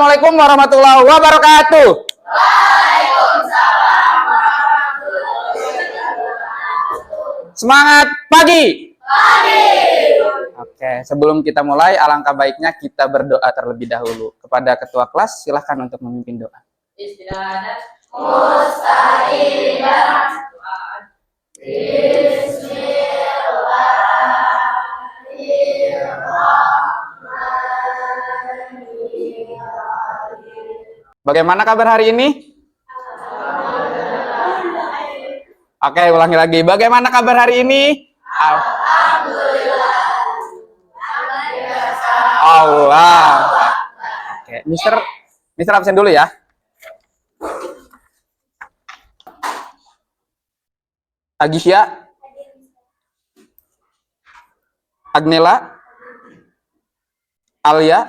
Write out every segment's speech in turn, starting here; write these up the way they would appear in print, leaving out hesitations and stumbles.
Assalamualaikum warahmatullahi wabarakatuh. Waalaikumsalam warahmatullahi wabarakatuh. Semangat pagi. Pagi. Oke, sebelum kita mulai, alangkah baiknya kita berdoa terlebih dahulu. Kepada ketua kelas, silahkan untuk memimpin doa. Bagaimana kabar hari ini? Oke, ulangi lagi. Bagaimana kabar hari ini? Allah. Oke, Mister absen dulu ya. Agisya, Agnela, Alia,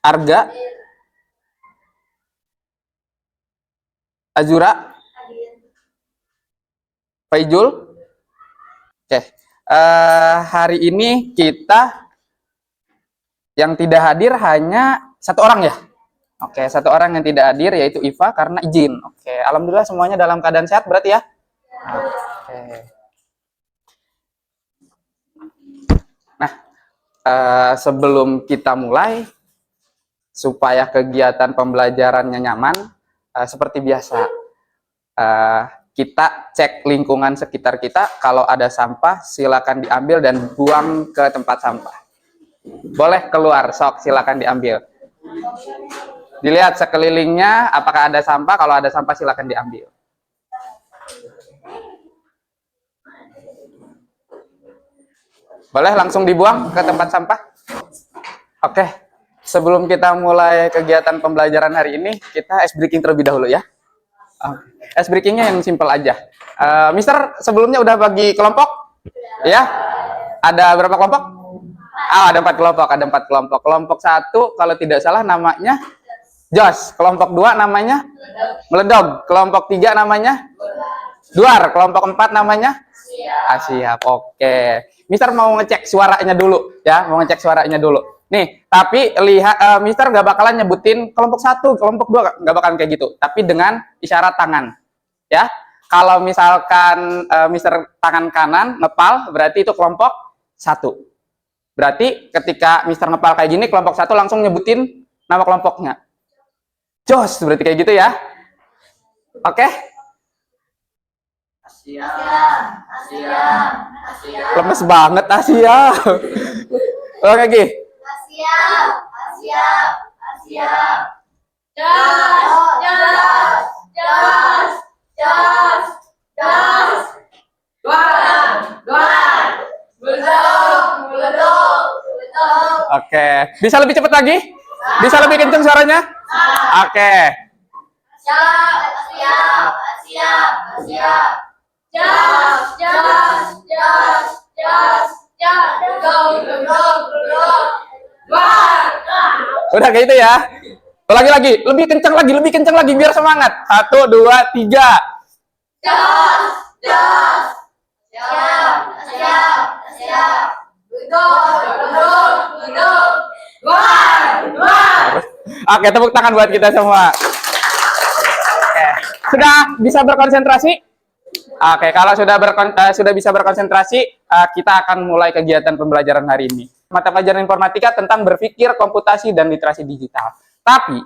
Arga, Azura, Faijul. Oke, hari ini kita yang tidak hadir hanya satu orang ya. Oke, satu orang yang tidak hadir yaitu Iva karena izin. Oke, alhamdulillah semuanya dalam keadaan sehat berarti ya. Oke. Nah, sebelum kita mulai, supaya kegiatan pembelajarannya nyaman, seperti biasa, kita cek lingkungan sekitar kita. Kalau ada sampah, silakan diambil dan buang ke tempat sampah. Boleh keluar, sok silakan diambil. Dilihat sekelilingnya, apakah ada sampah. Kalau ada sampah, silakan diambil. Boleh langsung dibuang ke tempat sampah. Oke, sebelum kita mulai kegiatan pembelajaran hari ini, kita ice breaking terlebih dahulu ya. Ice breakingnya yang simple aja. Mister sebelumnya udah bagi kelompok? Ya? Ada berapa kelompok? Ada 4 kelompok. Ada 4 kelompok. Kelompok 1 kalau tidak salah namanya Jos. Kelompok 2 namanya Meledog. Kelompok 3 namanya Duar. Kelompok 4 namanya Siap. Oke. Mister mau ngecek suaranya dulu ya, mau ngecek suaranya dulu. Nih, tapi lihat Mister nggak bakalan nyebutin kelompok 1, kelompok 2 nggak bakalan kayak gitu, tapi dengan isyarat tangan. Ya. Kalau misalkan Mister tangan kanan ngepal, berarti itu kelompok 1. Berarti ketika Mister ngepal kayak gini, kelompok 1 langsung nyebutin nama kelompoknya. Jos, berarti kayak gitu ya. Oke? Asia. Lemes banget Asia. Ulang lagi. Asia. Oke, bisa lebih cepat lagi? Bisa lebih kencang suaranya? Oke. Udah kayak itu ya. Ulangi lagi, lebih kencang lagi biar semangat. 1, 2, 3. Oke, tepuk tangan buat kita semua. Oke, sudah bisa berkonsentrasi? Oke, kalau sudah bisa berkonsentrasi, kita akan mulai kegiatan pembelajaran hari ini. Mata pelajaran informatika tentang berpikir, komputasi, dan literasi digital. Tapi,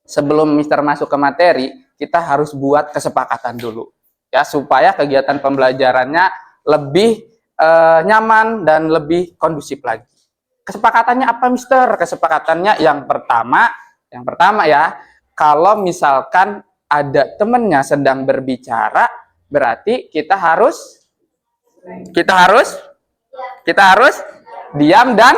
sebelum Mister masuk ke materi, kita harus buat kesepakatan dulu. Ya, supaya kegiatan pembelajarannya lebih nyaman dan lebih kondusif lagi. Kesepakatannya apa, Mister? Kesepakatannya yang pertama ya, kalau misalkan ada temennya sedang berbicara, berarti kita harus diam dan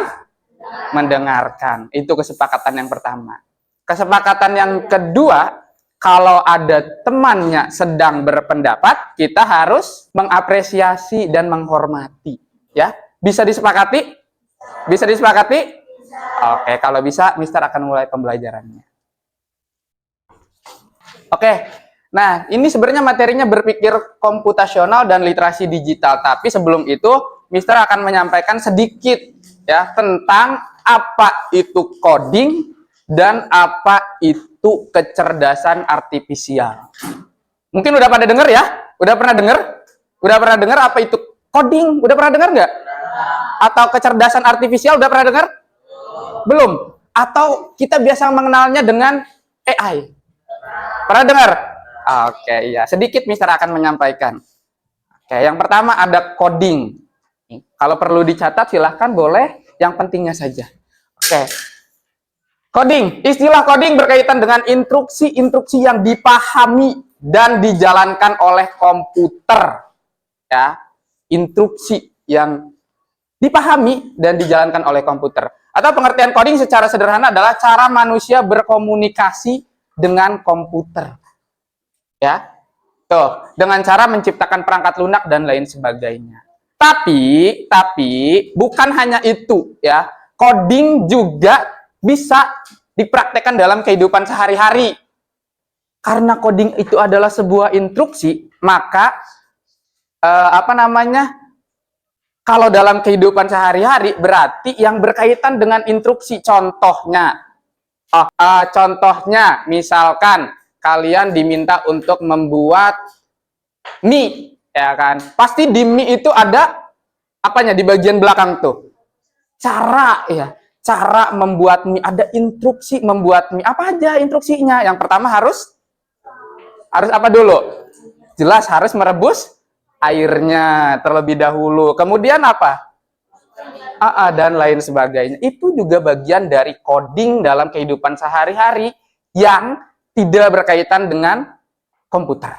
mendengarkan. Itu kesepakatan yang pertama. Kesepakatan yang kedua, kalau ada temannya sedang berpendapat, kita harus mengapresiasi dan menghormati. Ya, bisa disepakati? Bisa disepakati? Oke, kalau bisa, Mister akan mulai pembelajarannya. Oke, nah ini sebenarnya materinya berpikir komputasional dan literasi digital. Tapi sebelum itu, Mister akan menyampaikan sedikit ya tentang apa itu coding dan apa itu kecerdasan artifisial. Mungkin udah pada denger ya? Udah pernah denger? Udah pernah denger apa itu coding? Udah pernah denger nggak? Atau kecerdasan artifisial udah pernah denger? Belum? Atau kita biasa mengenalnya dengan AI? Pernah dengar? Oke, ya. Sedikit Mister akan menyampaikan. Oke, yang pertama ada coding. Kalau perlu dicatat silahkan boleh, yang pentingnya saja. Oke. Coding, istilah coding berkaitan dengan instruksi-instruksi yang dipahami dan dijalankan oleh komputer. Ya, instruksi yang dipahami dan dijalankan oleh komputer. Atau pengertian coding secara sederhana adalah cara manusia berkomunikasi dengan komputer. Ya. Tuh, dengan cara menciptakan perangkat lunak dan lain sebagainya. Tapi bukan hanya itu ya. Coding juga bisa dipraktekkan dalam kehidupan sehari-hari. Karena coding itu adalah sebuah instruksi, maka kalau dalam kehidupan sehari-hari berarti yang berkaitan dengan instruksi. Contohnya, misalkan kalian diminta untuk membuat mie, ya kan? Pasti di mie itu ada apanya di bagian belakang tuh? Cara membuat mie, ada instruksi membuat mie. Apa aja instruksinya? Yang pertama harus apa dulu? Jelas harus merebus airnya terlebih dahulu. Kemudian apa? Dan lain sebagainya. Itu juga bagian dari coding dalam kehidupan sehari-hari yang tidak berkaitan dengan komputer.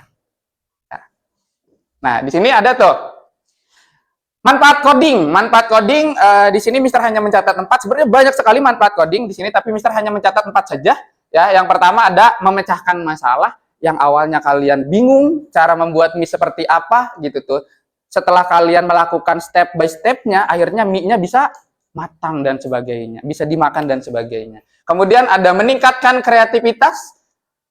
Nah, di sini ada tuh manfaat coding. Manfaat coding di sini Mister hanya mencatat 4. Sebenarnya banyak sekali manfaat coding di sini, tapi Mister hanya mencatat 4 saja. Ya, yang pertama ada memecahkan masalah yang awalnya kalian bingung cara membuat mie seperti apa gitu tuh. Setelah kalian melakukan step by step-nya, akhirnya mie-nya bisa matang dan sebagainya, bisa dimakan dan sebagainya. Kemudian ada meningkatkan kreativitas.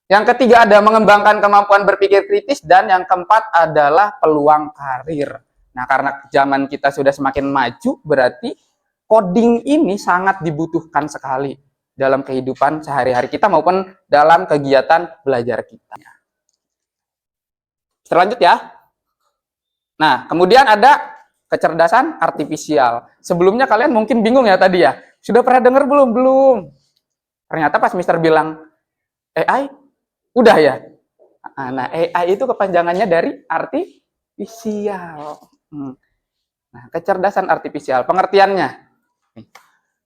Yang ketiga ada mengembangkan kemampuan berpikir kritis, dan yang keempat adalah peluang karir. Nah, karena zaman kita sudah semakin maju, berarti coding ini sangat dibutuhkan sekali dalam kehidupan sehari-hari kita maupun dalam kegiatan belajar kita. Terlanjut ya. Nah, kemudian ada kecerdasan artifisial. Sebelumnya kalian mungkin bingung ya tadi ya. Sudah pernah dengar belum? Belum. Ternyata pas Mister bilang AI, udah ya? Nah, AI itu kepanjangannya dari artifisial. Nah, kecerdasan artifisial, pengertiannya.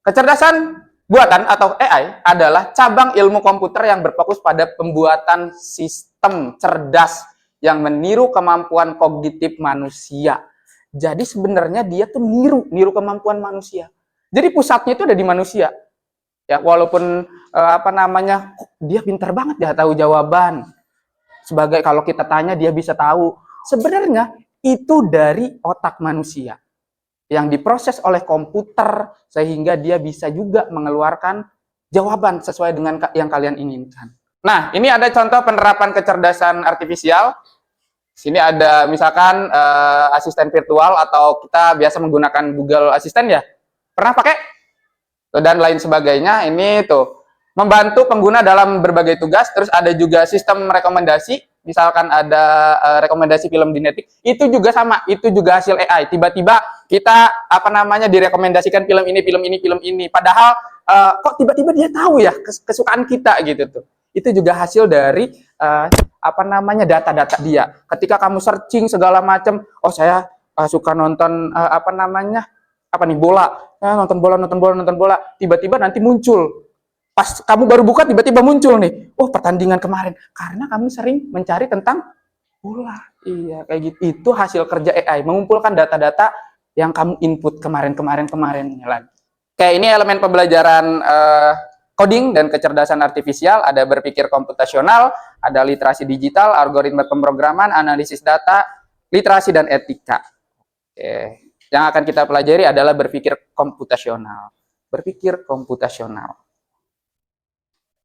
Kecerdasan buatan atau AI adalah cabang ilmu komputer yang berfokus pada pembuatan sistem cerdas yang meniru kemampuan kognitif manusia. Jadi sebenarnya dia tuh niru kemampuan manusia. Jadi pusatnya itu ada di manusia. Ya, walaupun dia pintar banget, dia tahu jawaban. Sebagai kalau kita tanya dia bisa tahu. Sebenarnya itu dari otak manusia yang diproses oleh komputer sehingga dia bisa juga mengeluarkan jawaban sesuai dengan yang kalian inginkan. Nah, ini ada contoh penerapan kecerdasan artifisial. Sini ada misalkan asisten virtual atau kita biasa menggunakan Google Assistant ya. Pernah pakai? Dan lain sebagainya. Ini tuh membantu pengguna dalam berbagai tugas. Terus ada juga sistem rekomendasi. Misalkan ada rekomendasi film di Netflix, itu juga sama, itu juga hasil AI. Tiba-tiba kita direkomendasikan film ini. Padahal kok tiba-tiba dia tahu ya kesukaan kita gitu tuh. Itu juga hasil dari data-data dia. Ketika kamu searching segala macam, oh saya suka nonton bola. Nonton bola. Tiba-tiba nanti muncul. Pas kamu baru buka tiba-tiba muncul nih. Oh, pertandingan kemarin. Karena kamu sering mencari tentang bola. Iya, kayak gitu. Itu hasil kerja AI, mengumpulkan data-data yang kamu input kemarin. Kayak ini elemen pembelajaran coding dan kecerdasan artifisial, ada berpikir komputasional, ada literasi digital, algoritma pemrograman, analisis data, literasi dan etika. Oke. Yang akan kita pelajari adalah berpikir komputasional. Berpikir komputasional.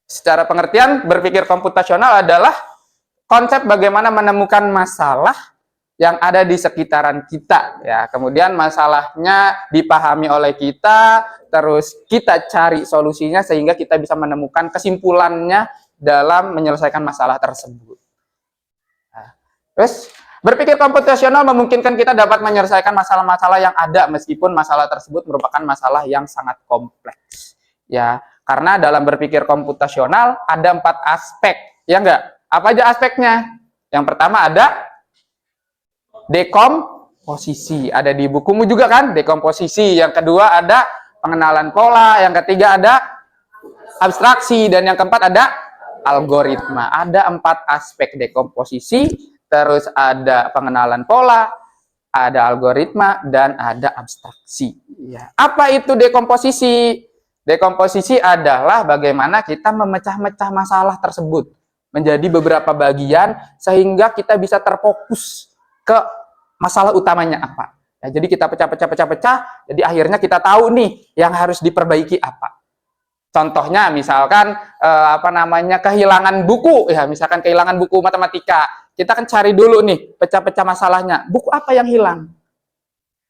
Secara pengertian, berpikir komputasional adalah konsep bagaimana menemukan masalah yang ada di sekitaran kita ya. Kemudian masalahnya dipahami oleh kita, terus kita cari solusinya sehingga kita bisa menemukan kesimpulannya dalam menyelesaikan masalah tersebut. Nah, terus berpikir komputasional memungkinkan kita dapat menyelesaikan masalah-masalah yang ada meskipun masalah tersebut merupakan masalah yang sangat kompleks. Ya, karena dalam berpikir komputasional ada 4 aspek, ya enggak? Apa aja aspeknya? Yang pertama ada dekomposisi, ada di bukumu juga kan, dekomposisi. Yang kedua ada pengenalan pola, yang ketiga ada abstraksi, dan yang keempat ada algoritma. Ada 4 aspek dekomposisi, terus ada pengenalan pola, ada algoritma, dan ada abstraksi. Ya. Apa itu dekomposisi? Dekomposisi adalah bagaimana kita memecah-mecah masalah tersebut menjadi beberapa bagian sehingga kita bisa terfokus ke masalah utamanya apa. Ya, jadi kita pecah-pecah, jadi akhirnya kita tahu nih yang harus diperbaiki apa. Contohnya misalkan kehilangan buku, ya misalkan kehilangan buku matematika, kita kan cari dulu nih pecah-pecah masalahnya. Buku apa yang hilang?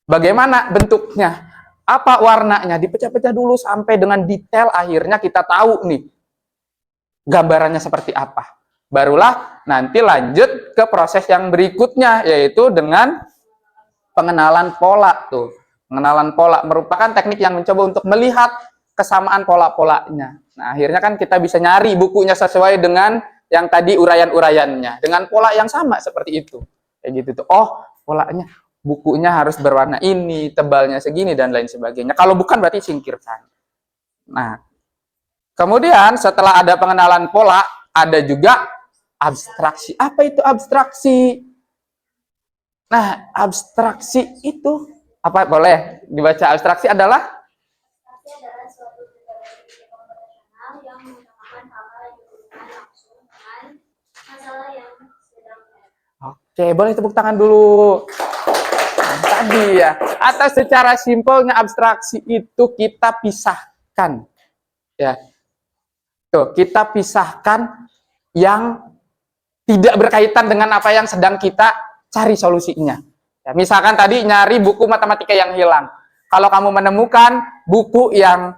Bagaimana bentuknya? Apa warnanya? Dipecah-pecah dulu sampai dengan detail, akhirnya kita tahu nih gambarannya seperti apa. Barulah nanti lanjut ke proses yang berikutnya, yaitu dengan pengenalan pola tuh. Pengenalan pola merupakan teknik yang mencoba untuk melihat kesamaan pola-polanya. Nah, akhirnya kan kita bisa nyari bukunya sesuai dengan yang tadi uraian-uraiannya, dengan pola yang sama seperti itu. Kayak gitu tuh. Oh, polanya bukunya harus berwarna ini, tebalnya segini, dan lain sebagainya. Kalau bukan berarti singkirkan. Nah, kemudian setelah ada pengenalan pola, ada juga abstraksi. Apa itu abstraksi? Nah, abstraksi itu apa? Boleh dibaca. Abstraksi adalah Suatu teori komputasional yang menggunakan hal-hal yang berhubungan langsung dengan masalah yang sedang terjadi. Oke, boleh tepuk tangan dulu. Nah, tadi ya, atau secara simpelnya abstraksi itu kita pisahkan. Ya. Tuh, kita pisahkan yang tidak berkaitan dengan apa yang sedang kita cari solusinya. Ya, misalkan tadi nyari buku matematika yang hilang. Kalau kamu menemukan buku yang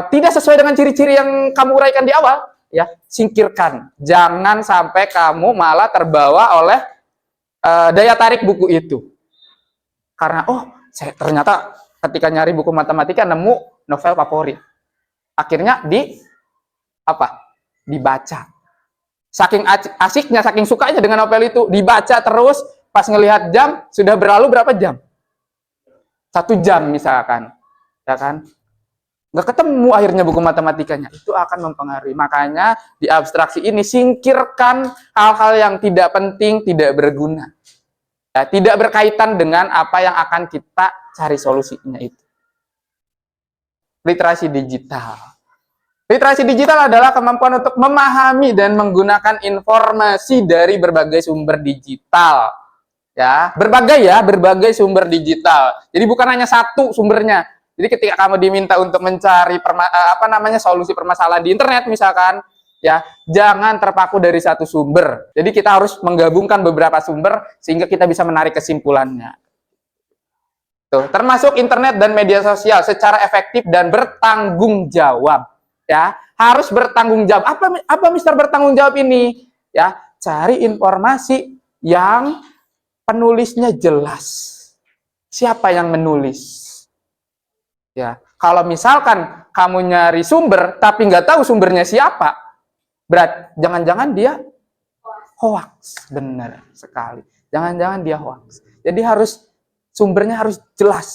tidak sesuai dengan ciri-ciri yang kamu uraikan di awal, ya singkirkan. Jangan sampai kamu malah terbawa oleh daya tarik buku itu. Karena saya ternyata ketika nyari buku matematika nemu novel favorit. Akhirnya dibaca. Saking asiknya, saking sukanya dengan novel itu, dibaca terus, pas ngelihat jam, sudah berlalu berapa jam? 1 jam misalkan. Ya kan? Nggak ketemu akhirnya buku matematikanya. Itu akan mempengaruhi. Makanya di abstraksi ini singkirkan hal-hal yang tidak penting, tidak berguna. Ya, tidak berkaitan dengan apa yang akan kita cari solusinya itu. Literasi digital. Literasi digital adalah kemampuan untuk memahami dan menggunakan informasi dari berbagai sumber digital. Ya, berbagai sumber digital. Jadi bukan hanya satu sumbernya. Jadi ketika kamu diminta untuk mencari solusi permasalahan di internet misalkan, ya, jangan terpaku dari satu sumber. Jadi kita harus menggabungkan beberapa sumber sehingga kita bisa menarik kesimpulannya. Tuh, termasuk internet dan media sosial secara efektif dan bertanggung jawab. Ya, harus bertanggung jawab. Apa Mister bertanggung jawab ini? Ya, cari informasi yang penulisnya jelas. Siapa yang menulis? Ya, kalau misalkan kamu nyari sumber tapi nggak tahu sumbernya siapa, jangan-jangan dia hoax. Benar sekali. Jangan-jangan dia hoax. Jadi sumbernya harus jelas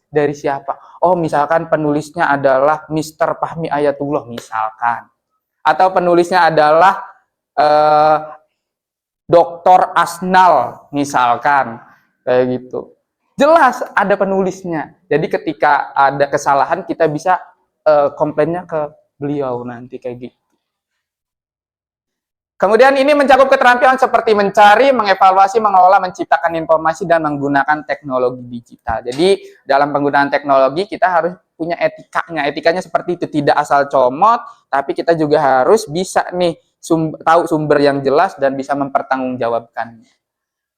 dari siapa. Oh, misalkan penulisnya adalah Mr. Fahmi Ayatullah misalkan. Atau penulisnya adalah Dr. Asnal misalkan. Kayak gitu. Jelas ada penulisnya. Jadi ketika ada kesalahan kita bisa komplainnya ke beliau nanti kayak gitu. Kemudian ini mencakup keterampilan seperti mencari, mengevaluasi, mengelola, menciptakan informasi, dan menggunakan teknologi digital. Jadi dalam penggunaan teknologi kita harus punya etikanya. Etikanya seperti itu, tidak asal comot, tapi kita juga harus bisa nih tahu sumber yang jelas dan bisa mempertanggungjawabkannya.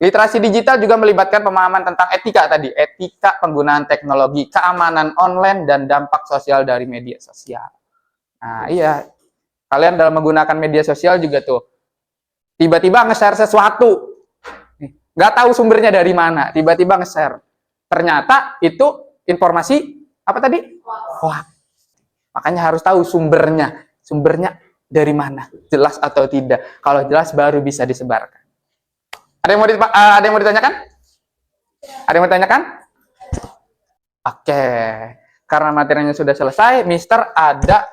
Literasi digital juga melibatkan pemahaman tentang etika tadi, etika penggunaan teknologi, keamanan online, dan dampak sosial dari media sosial. Nah, iya, kalian dalam menggunakan media sosial juga tuh, tiba-tiba nge-share sesuatu, nggak tahu sumbernya dari mana, tiba-tiba nge-share. Ternyata itu informasi, apa tadi? Wah, makanya harus tahu sumbernya dari mana, jelas atau tidak. Kalau jelas baru bisa disebarkan. Ada yang mau ditanyakan? Ada yang mau ditanyakan? Oke, karena materinya sudah selesai, Mister ada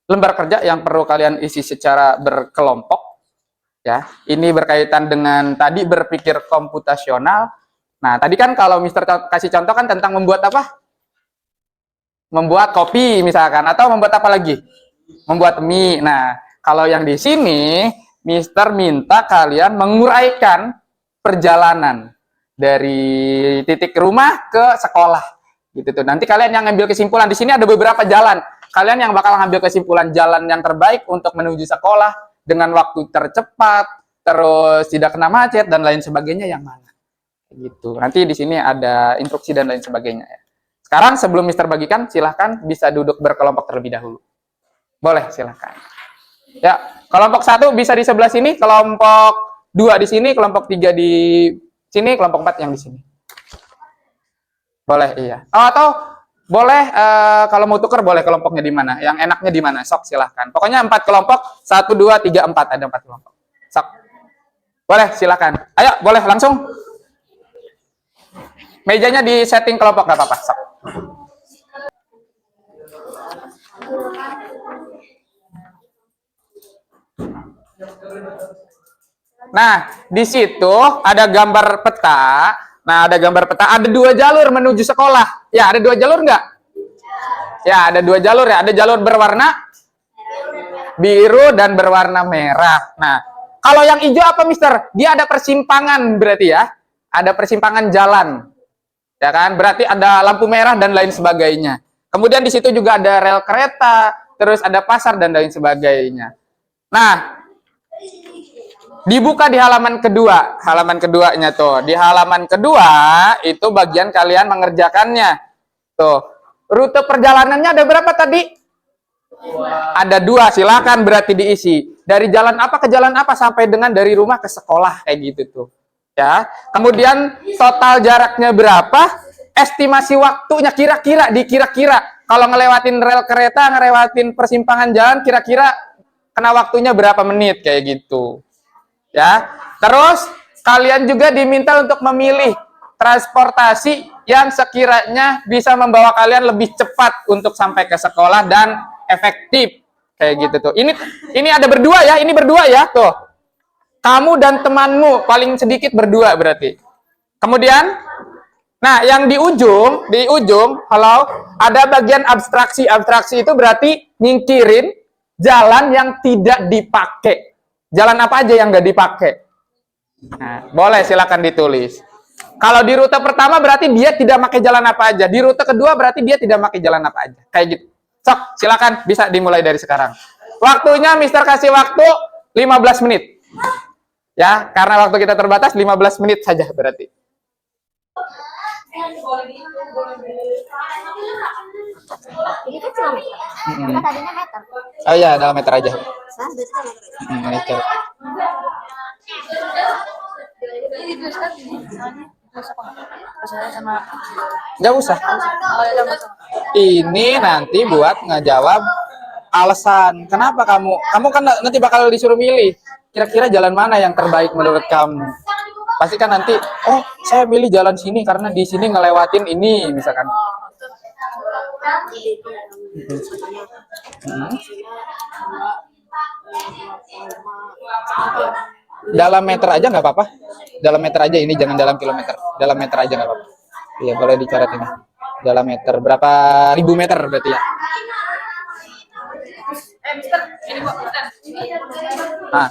lembar kerja yang perlu kalian isi secara berkelompok. Ya, ini berkaitan dengan tadi berpikir komputasional. Nah, tadi kan kalau Mister kasih contoh kan tentang membuat apa? Membuat kopi misalkan, atau membuat apa lagi? Membuat mie. Nah, kalau yang di sini Mister minta kalian menguraikan perjalanan dari titik rumah ke sekolah gitu tuh. Nanti kalian yang ngambil kesimpulan. Di sini ada beberapa jalan. Kalian yang bakal ngambil kesimpulan jalan yang terbaik untuk menuju sekolah dengan waktu tercepat, terus tidak kena macet dan lain sebagainya yang mana. Gitu. Nanti di sini ada instruksi dan lain sebagainya ya. Sekarang sebelum Mister bagikan, silahkan bisa duduk berkelompok terlebih dahulu. Boleh, silahkan. Ya, kelompok 1 bisa di sebelah sini, kelompok 2 di sini, kelompok 3 di sini, kelompok 4 yang di sini. Boleh, iya. Oh, atau boleh kalau mau tuker boleh kelompoknya di mana? Yang enaknya di mana? Sok silahkan. Pokoknya 4 kelompok, 1, 2, 3, 4 ada 4 kelompok. Sok. Boleh, silahkan. Ayo, boleh langsung. Mejanya di setting kelompok nggak apa-apa. Sok. Nah, di situ ada gambar peta. Nah, ada gambar peta. Ada 2 jalur menuju sekolah. Ya, ada 2 jalur nggak? Ya, ada 2 jalur ya. Ada jalur berwarna biru dan berwarna merah. Nah, kalau yang hijau apa, Mister? Dia ada persimpangan berarti ya. Ada persimpangan jalan. Ya kan? Berarti ada lampu merah dan lain sebagainya. Kemudian di situ juga ada rel kereta, terus ada pasar dan lain sebagainya. Nah, dibuka di halaman kedua. Halaman keduanya tuh. Di halaman kedua itu bagian kalian mengerjakannya. Tuh. Rute perjalanannya ada berapa tadi? Ada 2. Silakan berarti diisi. Dari jalan apa ke jalan apa sampai dengan dari rumah ke sekolah kayak gitu tuh. Ya. Kemudian total jaraknya berapa? Estimasi waktunya kira-kira kalau ngelewatin rel kereta, ngelewatin persimpangan jalan kira-kira kena waktunya berapa menit kayak gitu. Ya. Terus kalian juga diminta untuk memilih transportasi yang sekiranya bisa membawa kalian lebih cepat untuk sampai ke sekolah dan efektif kayak gitu tuh. Ini ada berdua ya, ini berdua ya tuh. Kamu dan temanmu paling sedikit berdua berarti. Kemudian, nah yang di ujung, halo, ada bagian abstraksi. Abstraksi itu berarti nyingkirin jalan yang tidak dipakai. Jalan apa aja yang nggak dipakai? Nah, boleh silakan ditulis. Kalau di rute pertama berarti dia tidak pakai jalan apa aja. Di rute kedua berarti dia tidak pakai jalan apa aja. Kayak gitu. Sok, silakan bisa dimulai dari sekarang. Waktunya Mister kasih waktu 15 menit. Ya, karena waktu kita terbatas 15 menit saja berarti. Ini kan cuma meter. Kan tadinya meter. Oh iya, dalam meter aja. Meter. Nggak usah. Ini nanti buat ngejawab alasan kenapa kamu kan nanti bakal disuruh milih kira-kira jalan mana yang terbaik menurut kamu. Pasti kan nanti, oh saya milih jalan sini karena di sini ngelewatin ini misalkan. Dalam meter aja nggak apa-apa. Dalam meter aja, ini jangan dalam kilometer. Dalam meter aja nggak apa-apa. Iya boleh dicoret ini. Dalam meter berapa ribu meter berarti ya? Nah.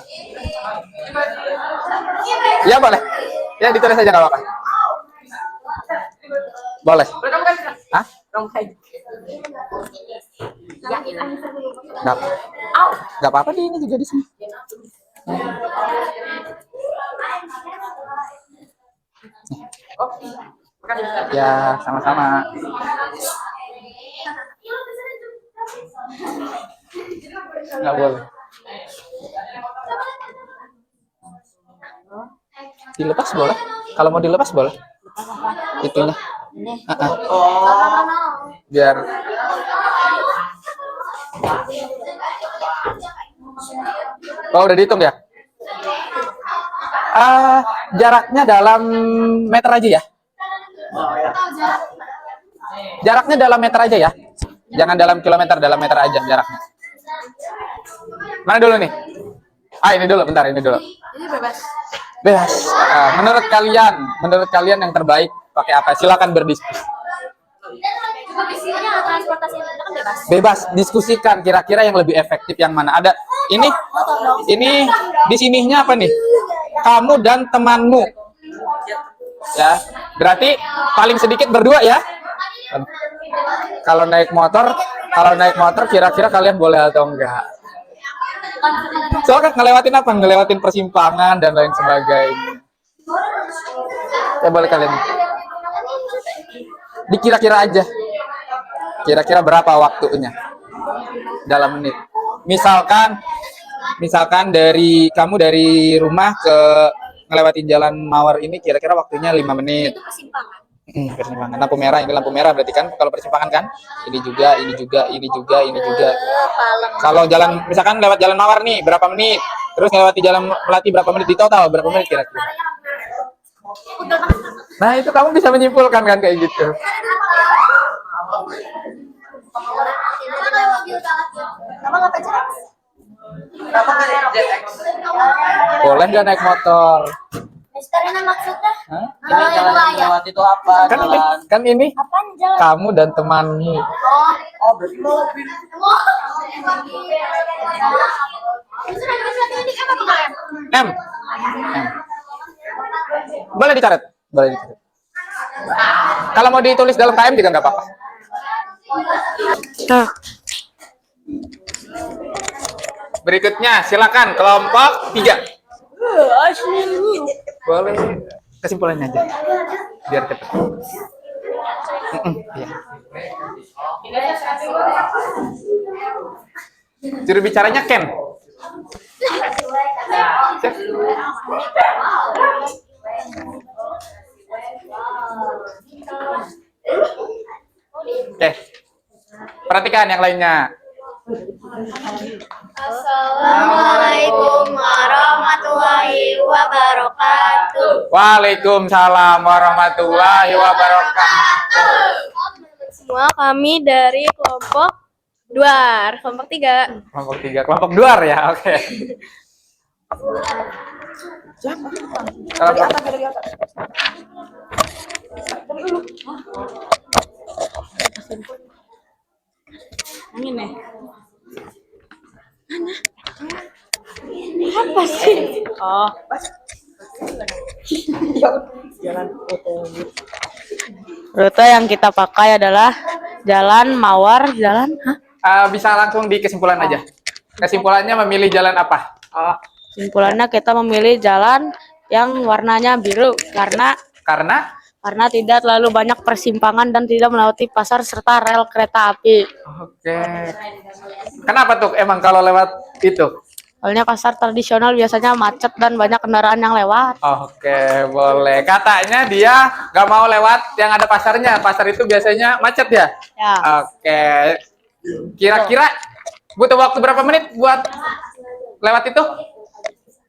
Ya boleh. Ya ditulis aja nggak apa-apa. Boleh. Hah? Nggak apa-apa di ini juga di sini. Ya, sama-sama. Nggak boleh. Dilepas boleh. Kalau mau dilepas boleh. Itunya. Biar. Oh, udah dihitung ya? Jaraknya dalam meter aja ya? Jaraknya dalam meter aja ya? Jangan dalam kilometer, dalam meter aja jaraknya. Mana dulu nih? Ini dulu, bentar, ini dulu. Ini bebas. Bebas. Menurut kalian yang terbaik pakai apa? Silakan berdiskusi. Transportasi kan bebas. Bebas, diskusikan kira-kira yang lebih efektif yang mana. Ada ini di sininya apa nih? Kamu dan temanmu. Ya, berarti paling sedikit berdua ya. Kalau naik motor kira-kira kalian boleh atau enggak? Soalnya ngelewatin apa? Ngelewatin persimpangan dan lain sebagainya. Ya boleh kalian. Dikira-kira aja. Kira-kira berapa waktunya? Dalam menit. Misalkan dari kamu dari rumah ke ngelewatin jalan Mawar ini kira-kira waktunya 5 menit. Itu persimpangan. Persimpangan. Lampu merah, ini lampu merah berarti kan kalau persimpangan kan? Ini juga. Kalau jalan misalkan lewat jalan Mawar nih berapa menit? Terus lewati jalan Melati berapa menit di total? Berapa menit kira-kira? Nah, itu kamu bisa menyimpulkan kan kayak gitu. Boleh nggak naik motor? Karena maksudnya Ini jalan yang lewat itu apa? Kan ini apaan jalan? kamu dan temanmu. Oh, berarti mobil. M. Boleh dicatat. Kalau mau ditulis dalam KM juga nggak apa-apa. Berikutnya, silakan kelompok 3. Boleh kesimpulannya aja, biar cepat. Iya. Juru bicaranya Ken. Oke. Perhatikan yang lainnya. Assalamualaikum warahmatullahi wabarakatuh. Waalaikumsalam warahmatullahi wabarakatuh. Semua kami dari kelompok Duar, kelompok 3. Kelompok 3, kelompok Duar ya, oke. Angin nih. Apa sih? Oh. Rute yang kita pakai adalah Jalan Mawar, Bisa langsung di kesimpulan aja. Kesimpulannya memilih jalan apa? Simpulannya kita memilih jalan yang warnanya biru karena tidak terlalu banyak persimpangan dan tidak melewati pasar serta rel kereta api. Oke. Kenapa tuh emang kalau lewat itu? Soalnya pasar tradisional biasanya macet dan banyak kendaraan yang lewat. Oke, boleh. Katanya dia nggak mau lewat yang ada pasarnya. Pasar itu biasanya macet ya? Ya. Oke. Kira-kira butuh waktu berapa menit buat lewat itu?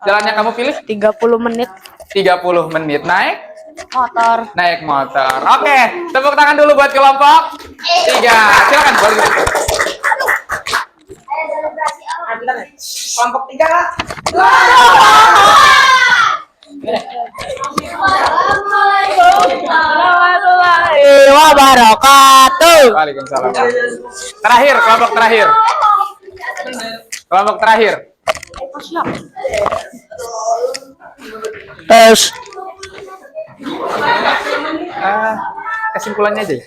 Jalan yang kamu pilih? 30 menit 30 menit. motor. Naik motor. Oke, tepuk tangan dulu buat kelompok 3. Silakan boleh. Kelompok 3 lah. Warahmatullahi wabarakatuh. Waalaikumsalam. Terakhir, kelompok terakhir. Kelompok terakhir. Tes. Kesimpulannya aja ya.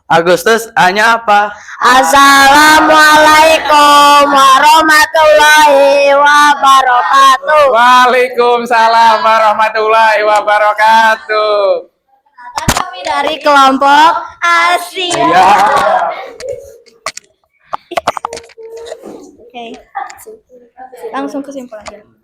Agustus hanya apa? Assalamualaikum warahmatullahi wabarakatuh. Waalaikumsalam warahmatullahi wabarakatuh. Kami dari kelompok Asia. Ya. Oke. Langsung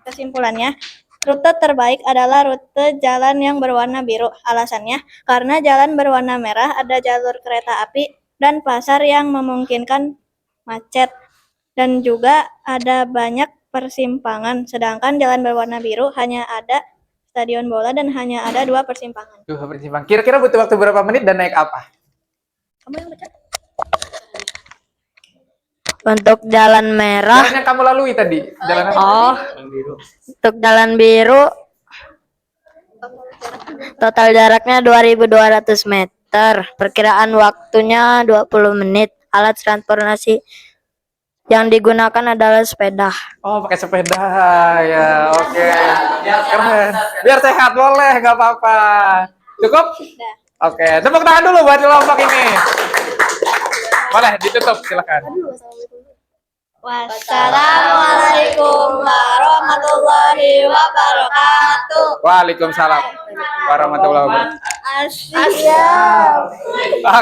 kesimpulannya, rute terbaik adalah rute jalan yang berwarna biru. Alasannya, karena jalan berwarna merah ada jalur kereta api dan pasar yang memungkinkan macet. Dan juga ada banyak persimpangan. Sedangkan jalan berwarna biru hanya ada stadion bola dan hanya ada 2 persimpangan. Tuh, persimpangan. Kira-kira butuh waktu berapa menit dan naik apa? Kamu yang baca? Untuk jalan merah, Jalan yang kamu lalui tadi. Jalan apa? oh, untuk jalan biru, total jaraknya 2.200 meter. Perkiraan waktunya 20 menit. Alat transportasi yang digunakan adalah sepeda. Oh, pakai sepeda ya. Oke. Keren. Biar sehat boleh, nggak apa-apa. Cukup? Oke, tepuk tangan dulu buat kelompok ini. Boleh ditutup, silakan. Wassalamualaikum warahmatullahi wabarakatuh. Waalaikumsalam warahmatullahi wabarakatuh. Asia.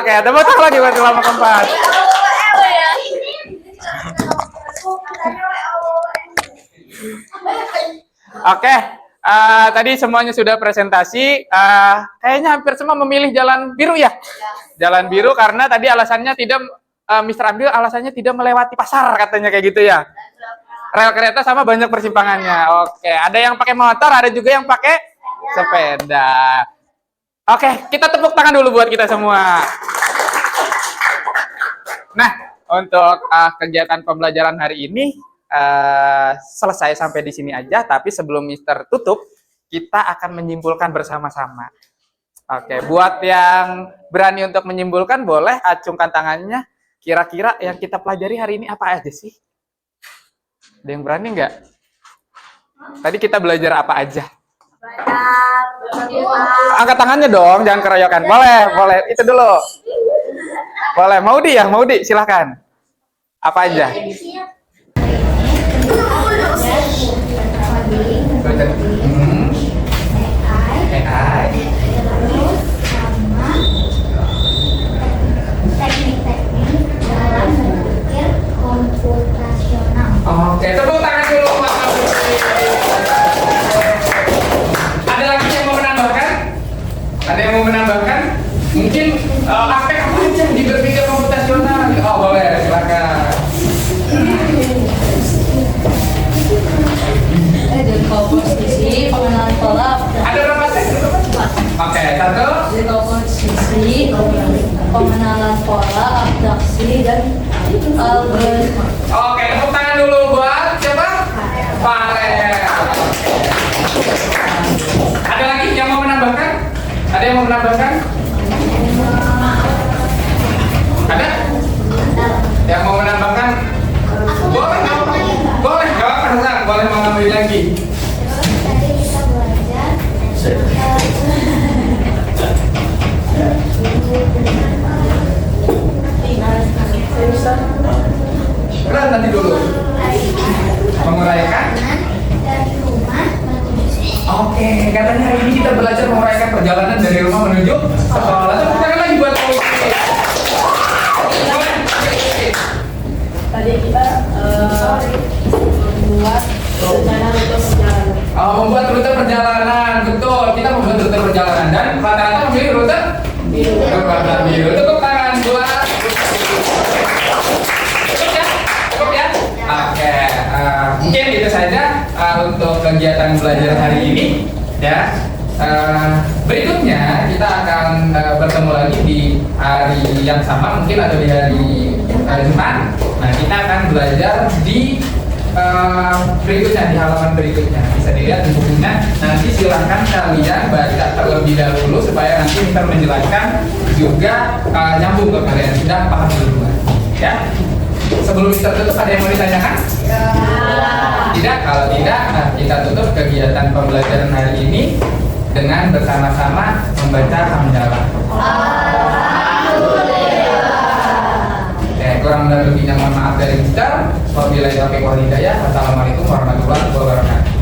Oke, tepuk tangan lagi buat kelompok keempat. Oke, tadi semuanya sudah presentasi. Kayaknya hampir semua memilih jalan biru ya. Jalan biru karena tadi alasannya tidak, Mr. Abdul alasannya tidak melewati pasar katanya kayak gitu ya. Rel kereta sama banyak persimpangannya. Oke, ada yang pakai motor, ada juga yang pakai sepeda. Oke, kita tepuk tangan dulu buat kita semua. Nah, untuk kegiatan pembelajaran hari ini selesai sampai di sini aja, tapi sebelum Mister tutup, kita akan menyimpulkan bersama-sama. Oke, buat yang berani untuk menyimpulkan, boleh acungkan tangannya. Kira-kira yang kita pelajari hari ini apa aja sih? Ada yang berani nggak? Tadi kita belajar apa aja? Angkat tangannya dong, jangan keroyokan. Boleh, boleh. Itu dulu. Boleh, Maudi ya, Maudi, silahkan. Apa aja? Oke, tepuk tangan dulu. Ada lagi yang mau menambahkan? Ada yang mau menambahkan? Mungkin aspek apa aja di berpikir komputasional? Oh, boleh, silakan. Komposisi, pengenalan pola, Ada berapa set? Oke, satu. komposisi, pengenalan pola, abstraksi, dan algoritma. Oke, tepuk tangan dulu buat siapa? Farel. Ada lagi yang mau menambahkan? Ada yang mau menambahkan? Ada? Yang mau menambahkan? Boleh, nggak apa-apa. Boleh, nggak apa-apa, Sang. Boleh mengambil lagi. Tadi kita belajar Keren nanti dulu. Menguraikan? dari rumah menuju Oke, katanya hari ini kita belajar menguraikan perjalanan dari rumah menuju sekolah. Tepuk tangan lagi buat Maudi. Tadi kita membuat rencana rute perjalanan. Membuat rute perjalanan, betul. Kita membuat rute perjalanan dan rata-rata memilih rute biru. Warna biru. Tepuk tangan buat. Cukup ya? Cukup ya? Oke. Mungkin itu saja untuk kegiatan belajar hari ini. Ya. Berikutnya kita akan bertemu lagi di hari yang sama, mungkin ada di hari Jumat. Nah, kita akan belajar di berikutnya, di halaman berikutnya. Bisa dilihat di bukunya. Nanti silahkan kalian baca terlebih dahulu supaya nanti kita menjelaskan juga nyambung ke kalian, sudah paham duluan. Ya. Sebelum kita tutup, ada yang mau ditanyakan? Ya. Tidak? Kalau tidak, nah kita tutup kegiatan pembelajaran hari ini dengan bersama-sama membaca hamdalah. kurang dan lebihnya mohon maaf dari kita. Wabillahi taufiq wal hidayah. Wassalamualaikum warahmatullahi wabarakatuh.